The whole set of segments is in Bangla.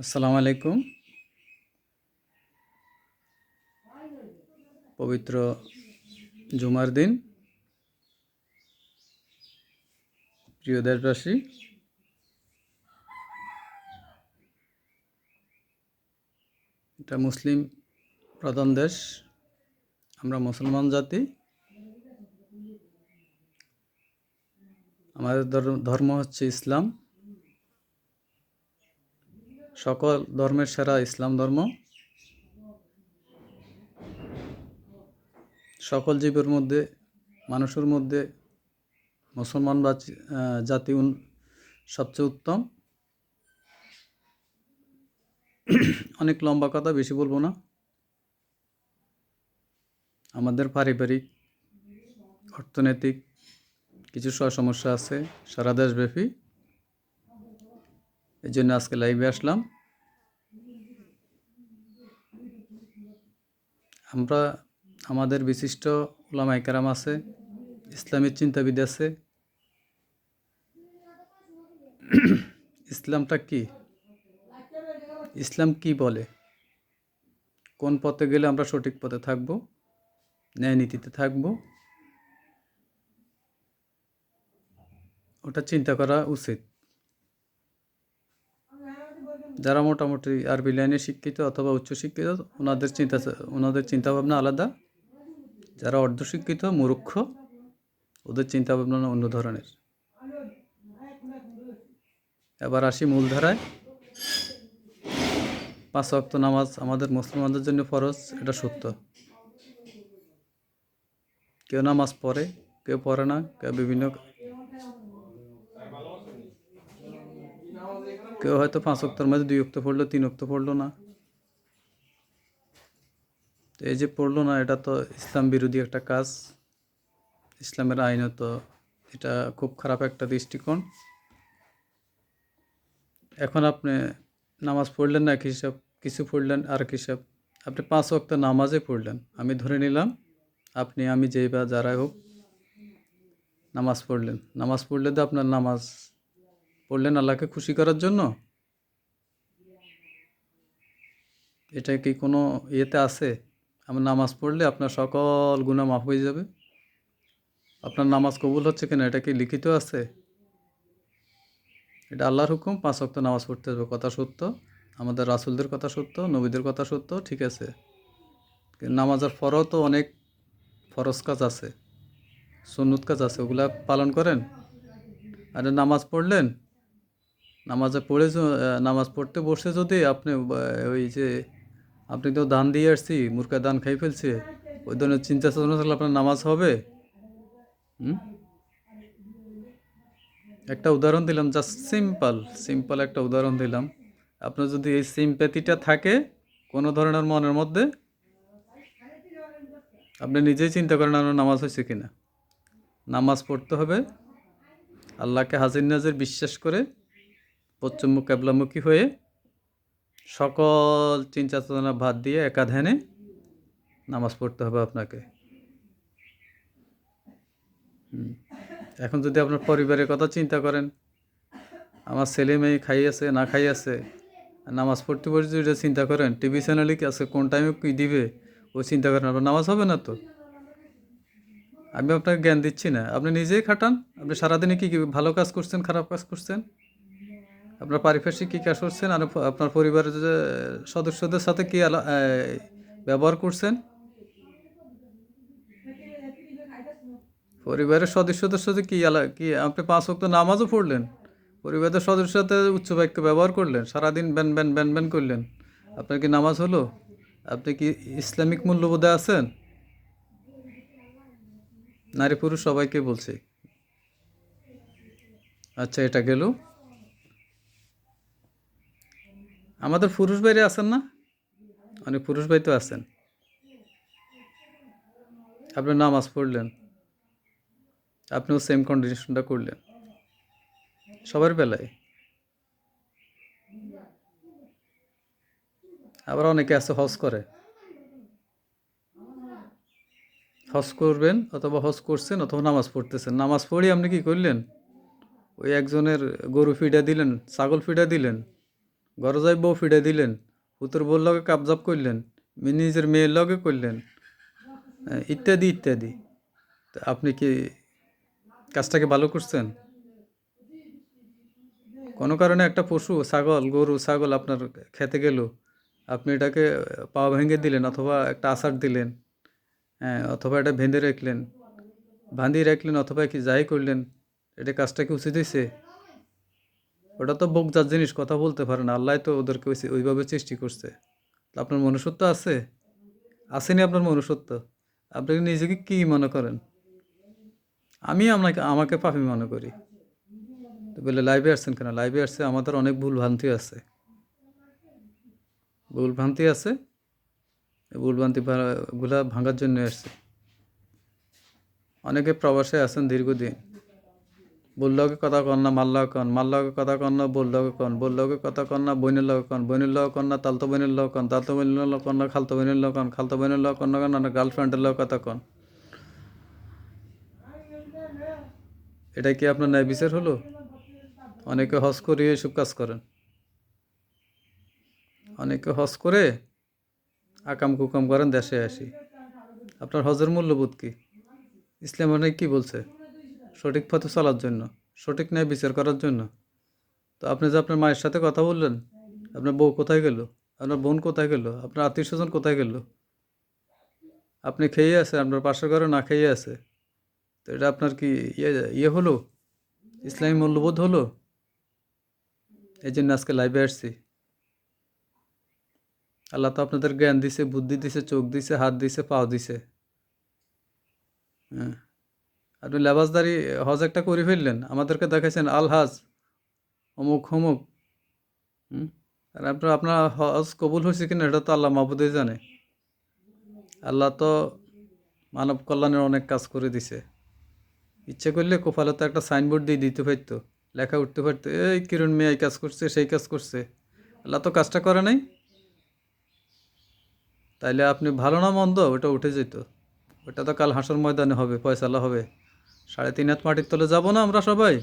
আসসালামু আলাইকুম। পবিত্র জুমার দিন, প্রিয় দেশবাসী, এটা মুসলিম প্রধান দেশ। আমরা মুসলমান জাতি। আমাদের ধর্ম হচ্ছে ইসলাম। সকল ধর্মের সেরা ইসলাম ধর্ম। সকল জীবের মধ্যে, মানুষের মধ্যে মুসলমান জাতি সবচেয়ে উত্তম। অনেক লম্বা কথা, বেশি বলবো না। আমাদের পারিবারিক, অর্থনৈতিক কিছু সমস্যা আছে সারা দেশব্যাপী। এই জন্য আজকে লাইভে আসলাম। আমাদের বিশিষ্ট উলামায়ে কেরাম আছে, ইসলামের চিন্তাবিদ আছে। ইসলামটা কি? ইসলাম কি বলে? কোন পথে গেলে আমরা সঠিক পথে থাকব, ন্যায় নীতিতে থাকব, ওটা চিন্তা করা উচিত। যারা মোটামুটি আরবি লাইনে শিক্ষিত অথবা উচ্চশিক্ষিত, ওনাদের চিন্তাভাবনা আলাদা। যারা অর্ধশিক্ষিত, মূর্খ, ওদের চিন্তাভাবনা অন্য ধরনের। এবার আসি মূলধারায়। 5 ওয়াক্ত নামাজ আমাদের মুসলমানদের জন্য ফরজ, এটা সত্য। কেউ নামাজ পড়ে, কেউ পড়ে না, কেউ হয়তো 5 ওয়াক্তের মধ্যে 2 ওয়াক্ত পড়লো, 3 ওয়াক্ত পড়লো না। তো এই যে পড়লো না, এটা তো ইসলাম বিরোধী একটা কাজ। ইসলামের আইনত এটা খুব খারাপ একটা দৃষ্টিকোণ। এখন আপনি নামাজ পড়লেন না এক হিসাব, কিছু পড়লেন আর এক হিসাব। আপনি 5 ওয়াক্ত নামাজে পড়লেন, আমি ধরে নিলাম আপনি, আমি, যেই বা যারাই হোক, নামাজ পড়লেন। নামাজ পড়লে তো আপনার নামাজ পড়লেন আল্লাহকে খুশি করার জন্য। এটা কি কোনো ইয়েতে আছে? আমার নামাজ পড়লে আপনার সকল গুনাহ মাফ হয়ে যাবে? আপনার নামাজ কবুল হচ্ছে কিনা, এটা কি লিখিত আছে? এটা আল্লাহর হুকুম। 5 ওয়াক্ত নামাজ পড়তে হবে, কথা সত্য। আমাদের রাসূলদের কথা সত্য, নবীদের কথা সত্য, ঠিক আছে। নামাজের পরেও তো অনেক ফরজ কাজ আছে, সুন্নত কাজ আছে, ওগুলা পালন করেন। আর নামাজ পড়লেন, নামাজ পড়তে বসে যদি আপনি ওই যে আপনি তো দান দিয়ে আসছি, মূর্খা দান খাই ফেলছে, ওই ধরনের চিন্তা চেতনা থাকলে আপনার নামাজ হবে? একটা উদাহরণ দিলাম, জাস্ট সিম্পল একটা উদাহরণ দিলাম। আপনার যদি এই সিম্প্যাথিটা থাকে কোনো ধরনের মনের মধ্যে, আপনি নিজেই চিন্তা করেন আপনার নামাজ হয়েছে কিনা। নামাজ পড়তে হবে আল্লাহকে হাজির নাজির বিশ্বাস করে, পশ্চিমমুখ কেবলামুখী হয়ে, সকল চিন্তা চেতনা বাদ দিয়ে একা ধ্যানে নামাজ পড়তে হবে আপনাকে। এখন যদি আপনার পরিবারের কথা চিন্তা করেন, আমার ছেলে মেয়ে খাইয়াছে না খাইয়াছে, নামাজ পড়তে পড়তে এটা চিন্তা করেন, টিভি চ্যানেলে কি আছে, কোন টাইমে কী দিবে, ওই চিন্তা করেন, আপনার নামাজ হবে না তো। আমি আপনাকে জ্ঞান দিচ্ছি না, আপনি নিজেই খাটান। আপনি সারাদিনে কী কী ভালো কাজ করছেন, খারাপ কাজ করছেন, আপনার পারিপার্শ্বিক কী কাজ করছেন, আর আপনার পরিবারের যে সদস্যদের সাথে কী ব্যবহার করছেন, পরিবারের সদস্যদের সাথে কি আপনি 5 ওয়াক্ত নামাজও পড়লেন, পরিবারের সদস্যের সাথে উচ্চ বাক্য ব্যবহার করলেন, সারাদিন ব্যান ব্যান ব্যান ব্যান করলেন, আপনার কি নামাজ হলো? আপনি কি ইসলামিক মূল্যবোধে আছেন? নারী পুরুষ সবাইকে বলছি। আচ্ছা, এটা গেল। আমাদের পুরুষ ভাইরা আছেন না? অনেক পুরুষ ভাই তো আছেন। আপনি নামাজ পড়লেন, আপনিও সেম কন্ডিশনটা করলেন সবার বেলায়। আবার অনেকে আছে হজ করে, হজ করবেন অথবা হজ করছেন অথবা নামাজ পড়তেছেন। নামাজ পড়ে আপনি কি করলেন? ওই একজনের গরু ফিডা দিলেন, ছাগল ফিডা দিলেন, ঘরে যাই বউ ফিডে দিলেন, পুতুর বউর লগে কাবজাব করলেন, নিজের মেয়ের লগে করলেন, ইত্যাদি ইত্যাদি। তো আপনি কি কাজটাকে ভালো করছেন? কোনো কারণে একটা পশু, ছাগল, গরু, ছাগল আপনার খেতে গেল, আপনি এটাকে পা ভেঙে দিলেন অথবা একটা আছাড় দিলেন, হ্যাঁ, অথবা এটা বেঁধে রাখলেন, বাঁধিয়ে রাখলেন অথবা কি যাই করলেন, এটা কাজটা কি উচিত হয়েছে? ওটা তো বোকজাত জিনিস, কথা বলতে পারে না, আল্লাহ তো ওদেরকে ওইভাবে সৃষ্টি করছে। আপনার মনুষ্যত্ব আছে? আসেনি আপনার মনুষ্যত্ব? আপনি নিজেকে কি মনে করেন? আমি আমাকে পাপী মনে করি। তো বলে লাইভে আসছেন কেন? লাইভে আসছে আমাদের অনেক ভুল ভ্রান্তি আছে, ভুল ভ্রান্তি আছে, এই ভুল ভ্রান্তি গুলা ভাঙার জন্য আসছে। অনেকে প্রবাসে আছেন দীর্ঘদিন, বললকে কথা কন না মাল্লকে কন, মাল্লকে কথা কন না বললকে কন, বললকে কথা কন না বইনের লগে কন, বইনের লগে কন না তালতো বইনের লগে কন, তালতো বইনের লগে কন না খালতো বইনের লগে কন, খালতো বইনের লগে কন না গার্লফ্রেন্ডের লগে কথা কন। এটা কি আপনার ন্যায় বিচার হলো? অনেকে হজ করে এসব কাজ করেন, অনেকে হজ করে আকাম কুকাম করেন দেশে আসি। আপনার হজের মূল্যবোধ কি? ইসলাম অনেক কি বলছে? সঠিক পথে চলার জন্য, সঠিক ন্যায় বিচার করার জন্য। তো আপনি যে আপনার মায়ের সাথে কথা বললেন, আপনার বউ কোথায় গেল? আপনার বোন কোথায় গেল? আপনার আত্মীয় স্বজন কোথায় গেল? আপনি খেয়ে আছে, আপনার পাশের ঘরে না খেয়ে আছে। তো এটা আপনার কি ইয়ে হলো? ইসলামী মূল্যবোধ হলো? এই জন্য আজকে লাইভে আসছি। আল্লাহ তো আপনাদের জ্ঞান দিছে, বুদ্ধি দিছে, চোখ দিছে, হাত দিছে, পাও দিছে। হ্যাঁ, আপনি লেবাসদারি হজ একটা করে ফেললেন, আমাদেরকে দেখাইছেন আল হাজ অমুক হমুক। আর আপনার হজ কবুল হয়েছে কিনা এটা তো আল্লাহ মাহবুদই জানে। আল্লাহ তো মানব কল্যাণের অনেক কাজ করে দিছে। ইচ্ছে করলে কপালে তো একটা সাইনবোর্ড দিয়ে দিতে পারতো, লেখা উঠতে পারতো, এই কিরণ মেয়ে এই কাজ করছে, সেই কাজ করছে। আল্লাহ তো কাজটা করে নাই। তাইলে আপনি ভালো না মন্দ ওটা উঠে যেত। ওটা তো কাল হাসর ময়দানে হবে, ফয়সালা হবে। 3.5 হাত মাটির তলে যাব না আমরা সবাই?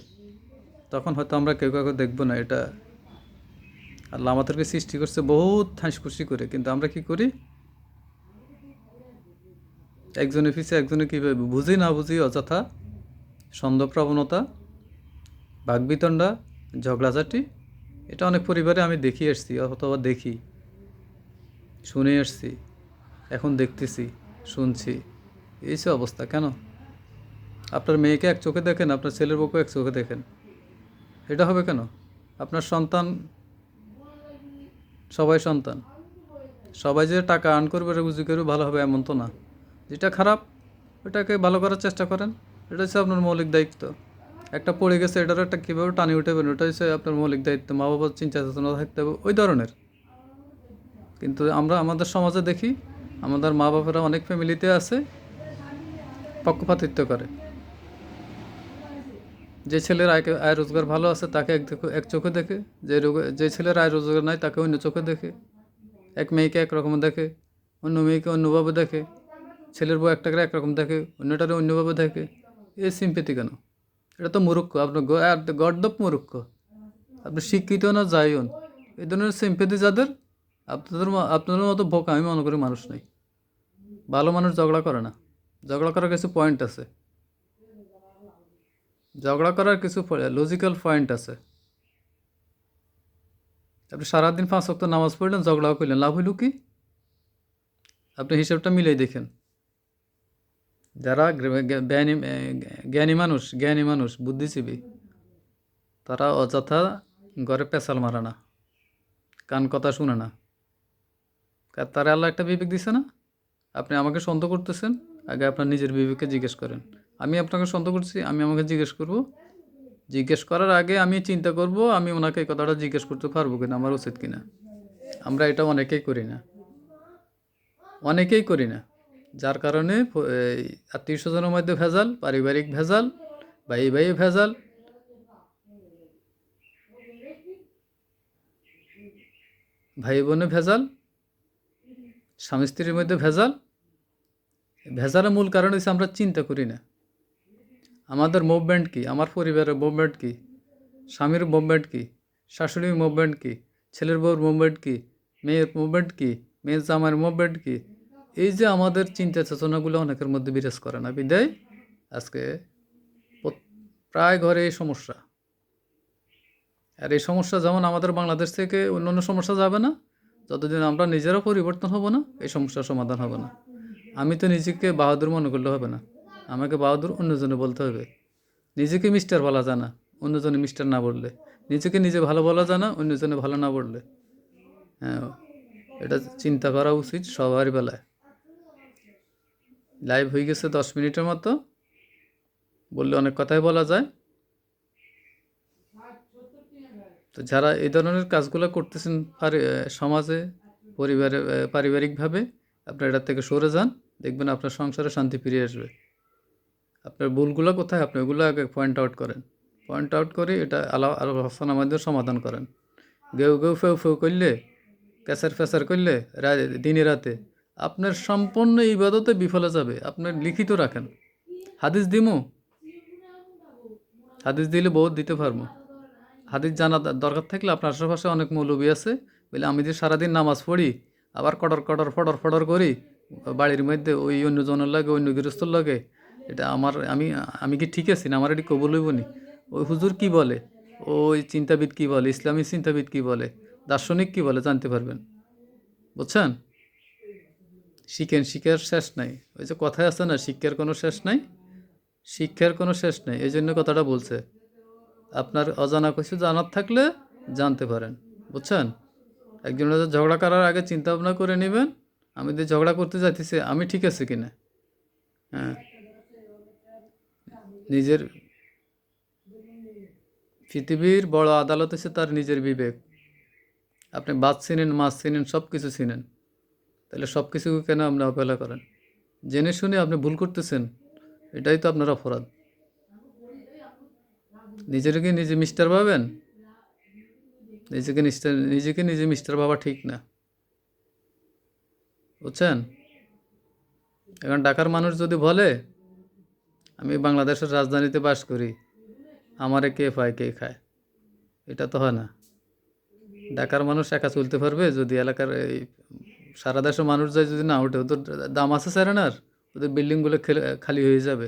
তখন হয়তো আমরা কেউ কাউকে দেখবো না। এটা আল্লাহ আমাদেরকে সৃষ্টি করছে বহুত হাসি খুশি করে, কিন্তু আমরা কি করি? একজনের পিছিয়ে একজনে কীভাবে বুঝি না বুঝি অযথা সন্দেহ প্রবণতা, বাগবিতণ্ডা, ঝগড়াঝাটি, এটা অনেক পরিবারে আমি দেখি আসছি অথবা দেখি শুনে আসছি, এখন দেখতেছি, শুনছি। এই সব অবস্থা কেন? আপনার মেয়েকে এক চোখে দেখেন, আপনার ছেলের বউকে এক চোখে দেখেন, এটা হবে কেন? আপনার সন্তান, সবাই সন্তান, সবাই যে টাকা আর্ন করবে রুজি করবে ভালো হবে এমন তো না। যেটা খারাপ ওটাকে ভালো করার চেষ্টা করেন, এটা হচ্ছে আপনার মৌলিক দায়িত্ব। একটা পড়ে গেছে, এটারও একটা কীভাবে টানি উঠেবেন, ওটা হচ্ছে আপনার মৌলিক দায়িত্ব। মা বাবার চিন্তা চেতনা থাকতে হবে ওই ধরনের। কিন্তু আমরা আমাদের সমাজে দেখি আমাদের মা বাবারা অনেক ফ্যামিলিতে আছে পক্ষপাতিত্ব করে। যে ছেলের আয় রোজগার ভালো আছে তাকে এক চোখে দেখে, যে ছেলের আয় রোজগার নাই তাকে অন্য চোখে দেখে। এক মেয়েকে একরকম দেখে, অন্য মেয়েকে অন্যভাবে দেখে। ছেলের বউ একটাকে একরকম দেখে, অন্যটারে অন্যভাবে দেখে। এই সিম্পেথি কেন? এটা তো মূর্খ, আপনার গর্দপ মূর্খ। আপনি শিক্ষিত না যাই হন, এই ধরনের সিম্পেথি যাদের, আপনাদের মতো বোকা আমি মনে করি মানুষ নেই। ভালো মানুষ ঝগড়া করে না। ঝগড়া করার কিছু পয়েন্ট আছে, ঝগড়া করার কিছু লজিক্যাল পয়েন্ট আছে। আপনি সারাদিন 5 ওয়াক্ত নামাজ পড়লেন, ঝগড়াও করলেন, লাভ হইল কি? আপনি হিসাবটা মিলাই দেখেন। যারা জ্ঞানী মানুষ বুদ্ধিজীবী, তারা অযথা ঘরে পেঁচাল মারে না, কান কথা শুনে না। তারা আল্লাহ একটা বিবেক দিছে না? আপনি আমাকে সন্দেহ করতেছেন, আগে আপনার নিজের বিবেককে জিজ্ঞেস করেন। আমি আপনাকে সন্দেহ করছি, আমি আমাকে জিজ্ঞেস করব। জিজ্ঞেস করার আগে আমি চিন্তা করব আমি ওনাকে এই কথাটা জিজ্ঞেস করতে পারবো কিনা, আমার উচিত কিনা। আমরা এটা অনেকেই করি না, অনেকেই করি না। যার কারণে আত্মীয় স্বজনের মধ্যে ভেজাল, পারিবারিক ভেজাল, ভাই ভাই ভেজাল, ভাই বোনে ভেজাল, স্বামী স্ত্রীর মধ্যে ভেজাল। ভেজালের মূল কারণ হচ্ছে আমরা চিন্তা করি না আমাদের মুভমেন্ট কি, আমার পরিবারের মুভমেন্ট কি, স্বামীর মুভমেন্ট কি, শাশুড়ির মুভমেন্ট কি, ছেলের বউর মুভমেন্ট কী, মেয়ের মুভমেন্ট কী, মেয়ের জামাইয়ের মুভমেন্ট কী, এই যে আমাদের চিন্তা চেতনাগুলো অনেকের মধ্যে বিরাজ করে না বিদায় আজকে প্রায় ঘরে এই সমস্যা। আর এই সমস্যা যেমন আমাদের বাংলাদেশ থেকে অন্য সমস্যা যাবে না, যতদিন আমরা নিজেরা পরিবর্তন হব না এই সমস্যার সমাধান হবে না। আমি তো নিজেকে বাহাদুর মনে করলে হবে না, আমাকে বাহাদুর অন্যজনে বলতে হবে। নিজেকে মিস্টার বলা যায় না অন্যজনে মিস্টার না বললে, নিজেকে নিজে ভালো বলা যায় না অন্যজনে ভালো না বললে। হ্যাঁ, এটা চিন্তা করা উচিত সবার বেলায়। লাইভ হয়ে গেছে 10 মিনিটের মতো, বললে অনেক কথাই বলা যায়। তো যারা এই ধরনের কাজগুলো করতেছেন সমাজে, পরিবারে, পারিবারিকভাবে, আপনারা এটার থেকে সরে যান, দেখবেন আপনার সংসারে শান্তি ফিরে আসবে। আপনার ভুলগুলো কোথায় আপনি ওগুলো আগে পয়েন্ট আউট করেন, পয়েন্ট আউট করে এটা আলোচনার মাধ্যমে সমাধান করেন। গেউ গেউ ফেউ ফেউ করলে, ক্যাসার ফ্যাসার করলে দিনে রাতে আপনার সম্পূর্ণ ইবাদতে বিফলে যাবে। আপনার লিখিত রাখেন, হাদিস দিমু, হাদিস দিলে বহুত দিতে পারবো। হাদিস জানা দরকার থাকলে আপনার আশেপাশে অনেক মৌলবী আছে, বলে আমি যে সারাদিন নামাজ পড়ি আবার কটর কটর ফটর ফটর করি বাড়ির মধ্যে ওই অন্যজনের লাগে, অন্য গৃহস্থর লাগে, এটা আমি কি ঠিক আছি না, আমার এটি কবুল হইব নি? ওই হুজুর কি বলে, ওই চিন্তাবিদ কি বলে, ইসলামী চিন্তাবিদ কি বলে, দার্শনিক কি বলে জানতে পারবেন। বুঝছেন? শিখেন, শিক্ষার শেষ নাই। ওই যে কথায় আছে না, শিক্ষার কোনো শেষ নাই, শিক্ষার কোনো শেষ নাই। এই জন্য কথাটা বলছে। আপনার অজানা কিছু জানার থাকলে জানতে পারেন। বুঝছেন? একজনের সাথে ঝগড়া করার আগে চিন্তা ভাবনা করে নেবেন, আমি যে ঝগড়া করতে যাইতেছি আমি ঠিক আছে কিনা। হ্যাঁ, নিজের পৃথিবীর বড় আদালত হচ্ছে তার নিজের বিবেক। আপনি বাদ চিনেন, মাছ চিনেন, সব কিছু চিনেন, তাহলে সব কিছু কেন আপনি অবহেলা করেন? জেনে শুনে আপনি ভুল করতেছেন, এটাই তো আপনার অপরাধ। নিজেকে নিজে মিস্টার ভাবেন, নিজেকে নিজে মিস্টার ভাবা ঠিক না। বুঝছেন? এখন ঢাকার মানুষ যদি বলে আমি বাংলাদেশের রাজধানীতে বাস করি, আমারে কে পায় কে খায়, এটা তো হয় না। ঢাকার মানুষ একা চলতে পারবে যদি এলাকার এই সারা দেশের মানুষ যায় যদি না ওঠে? ওদের দাম আছে স্যারেনার, ওদের বিল্ডিংগুলো খালি হয়ে যাবে।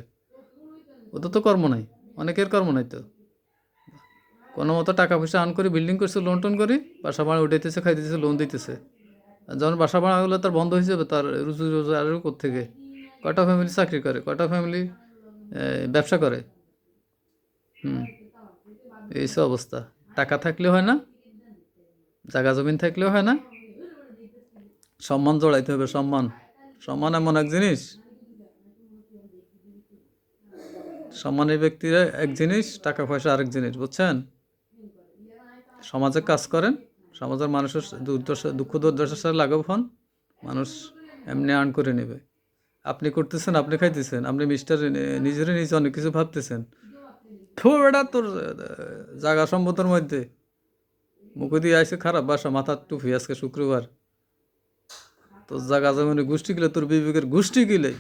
ওদের তো কর্ম নাই, অনেকের কর্ম নাই। তো কোনো মতো টাকা পয়সা আর্ন করে বিল্ডিং করছে, লোন টোন করে বাসা ভাড়া উঠাইতেছে, খাইতেছে, লোন দিতেছে। আর যখন বাসা ভাড়াগুলো তার বন্ধ হয়ে যাবে, তার রুজি রোজগার কোত্থেকে? কয়টা ফ্যামিলি চাকরি করে, কয়টা ফ্যামিলি ব্যবসা করে? এইসব অবস্থা। টাকা থাকলেও হয় না, জায়গা জমিন থাকলেও হয় না, সম্মান জড়াইতে হবে। সম্মান, সম্মান এমন এক জিনিস, সম্মানের ব্যক্তিরা এক জিনিস, টাকা পয়সা আরেক জিনিস। বুঝছেন? সমাজে কাজ করেন, সমাজের মানুষের দুঃখ দুর্দশার সাথে লাঘব হন, মানুষ এমনি আর্ন করে নেবে। আপনি করতেছেন, আপনি খাইতেছেন, আপনি নিজেরই নিজে অনেক কিছু ভাবতেছেন। তো এটা তোর জায়গা সম্পদের মধ্যে মুখে দিয়ে আইসে খারাপ ভাষা, মাথার টুপি, আজকে শুক্রবার, তোর জায়গা জমিনে গোষ্ঠী গিলে, তোর বিবেকের গোষ্ঠী গিলে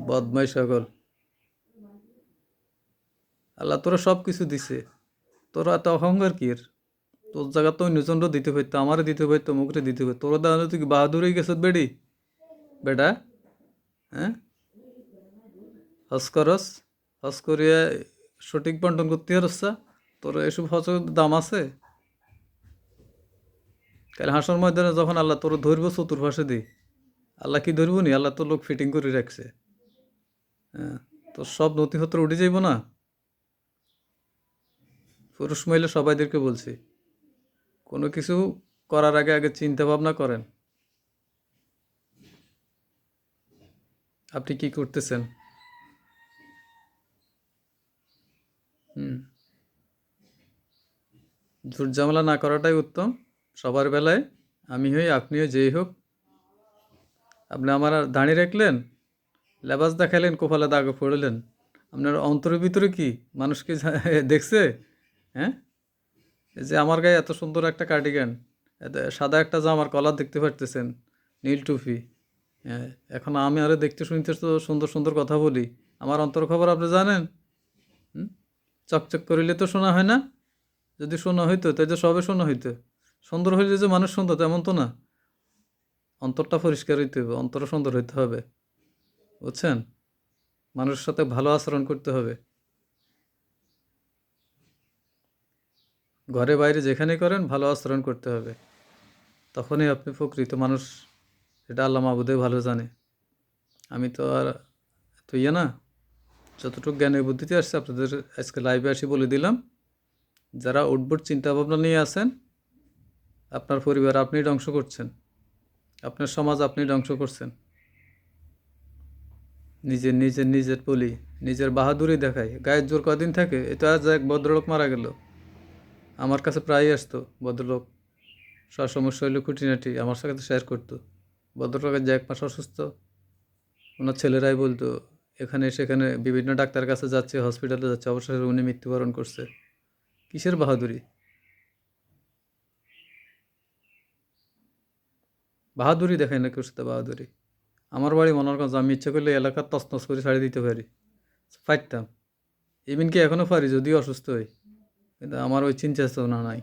বদমাই সকল। আল্লাহ তোরা সব কিছু দিছে, তোরা এত অহংকার কি এর? তোর জায়গা তো অন্যজনরা দিতে পারতো, আমারে দিতে পারতো, মুখরে দিতে পারতো। তোরা দাঁড়ানো তুই বাহাদুর হয়ে গেছত বেডি বেটা। হ্যাঁ, হজ করস, হজ করিয়া সঠিক বন্টন করতে পারছা? তোর এসব হজের দাম আছে? কাল হাসর ময়দানে যখন আল্লাহ তোর ধরবো চতুর্পাশে দি, আল্লাহ কি ধরবো নি? আল্লাহ তোর লোক ফিটিং করে রাখছে। হ্যাঁ, তোর সব নথিপত্র উঠে যাইব না? পুরুষ মহিলা সবাইদেরকে বলছি, কোনো কিছু করার আগে আগে চিন্তা ভাবনা করেন, আপনি কি করতেছেন। ঝুটঝামেলা না করাটাই উত্তম সবার বেলায়। আমি হই, আপনিও, যেই হোক। আপনি আমার দাঁড়িয়ে রাখলেন, লেবাস দেখাইলেন, কোপালে দাগ পড়লেন, আপনার অন্তরের ভিতরে কি মানুষকে দেখছে? হ্যাঁ, এই যে আমার গায়ে এত সুন্দর একটা কার্ডিগান, সাদা একটা জামার কলার দেখতে পারতেছেন, নীল টুপি। হ্যাঁ, এখন আমি আরে দেখতে শুনতে তো সুন্দর সুন্দর কথা বলি, আমার অন্তর খবর আপনি জানেন? চকচক করিলে তো শোনা হয় না। যদি শোনা হইতো তাহলে সবে শোনা হইতো। সুন্দর হইলে যে মানুষ সুন্দর তেমন তো না। অন্তরটা পরিষ্কার হইতে হবে, অন্তর সুন্দর হইতে হবে, বুঝছেন? মানুষের সাথে ভালো আচরণ করতে হবে। ঘরে বাইরে যেখানেই করেন ভালো আচরণ করতে হবে, তখনই আপনি প্রকৃত মানুষ। এটা আল্লাহ মাহবুদে ভালো জানে। আমি তো আর এত ইয়ে না, যতটুকু জ্ঞানের বুদ্ধিতে আসছে আপনাদের আজকে লাইভে আসি বলে দিলাম। যারা উদ্ভট চিন্তাভাবনা নিয়ে আছেন, আপনার পরিবার আপনি ধ্বংস করছেন, আপনার সমাজ আপনি ধ্বংস করছেন। নিজের বলি, নিজের বাহাদুরি দেখায়, গায়ের জোর কদিন থাকে। এটা আজ এক ভদ্রলোক মারা গেল, আমার কাছে প্রায়ই আসতো ভদ্রলোক। সব সমস্যা হইলে খুঁটিনাটি আমার সাথে শেয়ার করতো। ভদ্রলোকের যে 1 মাস অসুস্থ, ওনার ছেলেরাই বলতো এখানে সেখানে বিভিন্ন ডাক্তার কাছে যাচ্ছে, হসপিটালে যাচ্ছে, অবশেষে উনি মৃত্যুবরণ করছে। কিসের বাহাদুরি? বাহাদুরি দেখায় না কেউ সাথে বাহাদুরি। আমার বাড়ি মনোরগঞ্জ, আমি ইচ্ছা করলে এলাকার তছনছ করে ছাড়িয়ে দিতে পারি, পারতাম। ইভেন কি এখনও পারি, যদিও অসুস্থ হই, কিন্তু আমার ওই চিন্তা চেতনা নাই।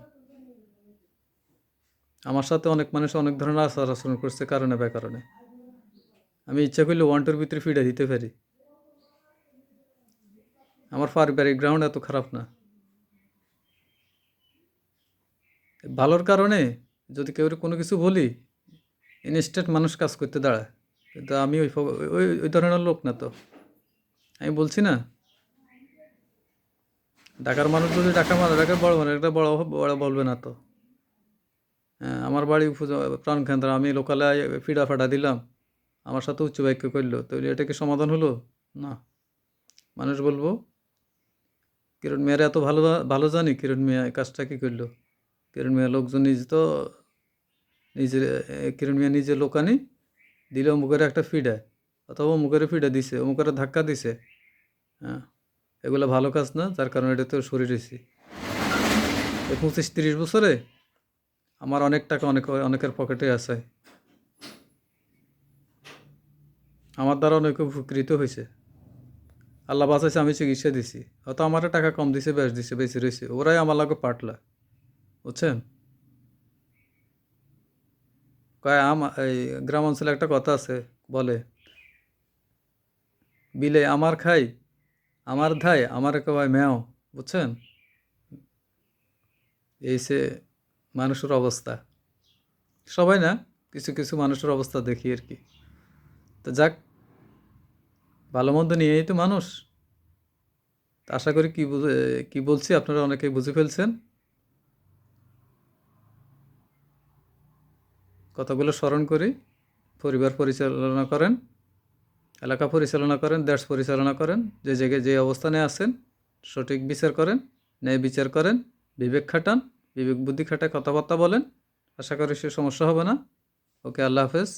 আমার সাথে অনেক মানুষ অনেক ধরনের আচার আচরণ করছে কারণে বেকারণে। আমি ইচ্ছা করলে 1-2-র ভিতরে ফিডা দিতে পারি। আমার পারিবারিক গ্রাউন্ড এত খারাপ না। ভালোর কারণে যদি কেউ কোনো কিছু বলি, ইনস্ট্যান্ট মানুষ কাজ করতে দাঁড়ায়। কিন্তু আমি ওই ওই ওই ধরনের লোক না তো। আমি বলছি না, ঢাকার মানুষ যদি ঢাকা বড় মানে একটা বড় বড় বলবে না তো। হ্যাঁ, আমার বাড়ি প্রাণকেন্দ্র, আমি লোকালে ফিডা ফাটা দিলাম, আমার সাথে উচ্চ বাক্য করলো, তাহলে এটা কি সমাধান হলো? না। মানুষ বলবো কিরণ মিয়ার এত ভালো ভালো জানি, কিরণ মিয়া এই কাজটা কী করলো। কিরণ মিয়া লোকজন নিজে তো নিজের, কিরণ মিয়া নিজে লোকানি দিলে অমুকের একটা ফিডা, অথবা অমুকের ফিডা দিছে, অমুকের ধাক্কা দিছে। হ্যাঁ, এগুলো ভালো কাজ না, যার কারণে এটা তো শরীর হয়েছি। এই 25-30 বছরে আমার অনেক টাকা অনেকের পকেটে আছে, আমার দ্বারা অনেকে উপকৃত হয়েছে। আল্লাহ বাঁচাইছে, আমি চিকিৎসা দিছি, হয়তো আমার টাকা কম দিছে, বেশি রয়েছে, ওরাই আমার লাগে পাটলা, বুঝছেন? কয় এই গ্রাম অঞ্চলে একটা কথা আছে, বলে বিলে আমার খাই, আমার ধাই, আমার কয় ম্যাও, বুঝছেন? এই সে মানুষের অবস্থা। সবাই না, কিছু কিছু মানুষের অবস্থা দেখি আর কি। তো যাক, ভালো মন্দ নিয়েই তো মানুষ। তা আশা করি কি বলছি আপনারা অনেকেই বুঝে ফেলছেন। কথাগুলো স্মরণ করি। পরিবার পরিচালনা করেন, এলাকা পরিচালনা করেন, দেশ পরিচালনা করেন, যে জায়গায় যে অবস্থানে আছেন সঠিক বিচার করেন, ন্যায় বিচার করেন, বিবেক খাটান, বিবেক বুদ্ধি খাটায় কথাবার্তা বলেন। আশা করি সে সমস্যা হবে না। ওকে, আল্লাহ হাফেজ।